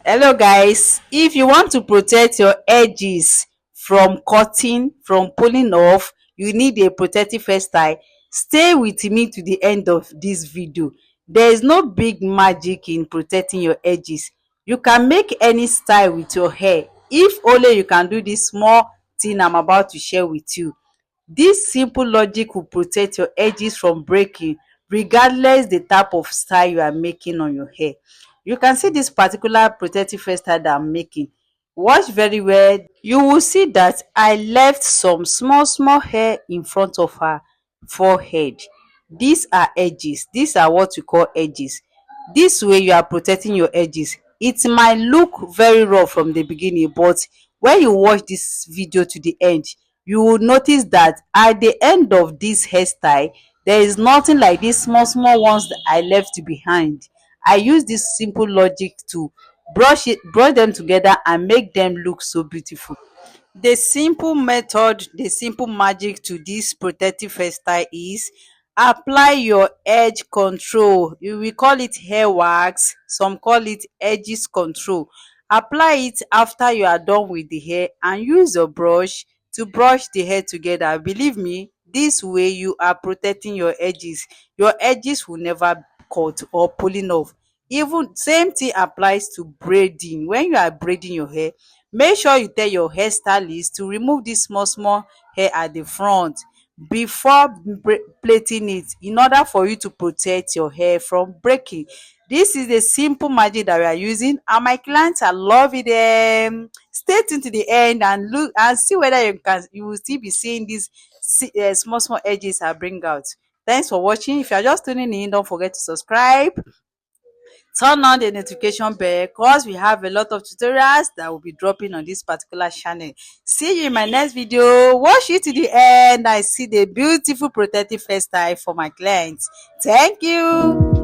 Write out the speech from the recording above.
Hello guys, if you want to protect your edges from cutting, from pulling off, you need a protective hairstyle. Stay with me to the end of this video. There is no big magic in protecting your edges. You can make any style with your hair if only you can do this small thing I'm about to share with you. This simple logic will protect your edges from breaking regardless the type of style you are making on your hair. You can see this particular protective hairstyle that I'm making. Watch very well. You will see that I left some small hair in front of her forehead. These are edges. These are what we call edges. This way you are protecting your edges. It might look very rough from the beginning, but when you watch this video to the end, you will notice that at the end of this hairstyle, there is nothing like these small ones that I left behind. I use this simple logic to brush them together and make them look so beautiful. The simple method, the simple magic to this protective hairstyle is apply your edge control. You will call it hair wax, some call it edges control. Apply it after you are done with the hair and use your brush to brush the hair together. Believe me, this way you are protecting your edges. Your edges will never cut or pulling off. Even same thing applies to braiding. When you are braiding your hair, make sure you tell your hairstylist to remove this small hair at the front before plaiting it, in order for you to protect your hair from breaking. This is the simple magic that we are using and my clients are loving them. Stay tuned to the end and look and see whether you will still be seeing these small edges I bring out. Thanks for watching. If you are just tuning in, don't forget to subscribe, turn on the notification bell, because we have a lot of tutorials that will be dropping on this particular channel. See you in my next video. Watch it to the end. I see the beautiful protective hairstyle for my clients. Thank you.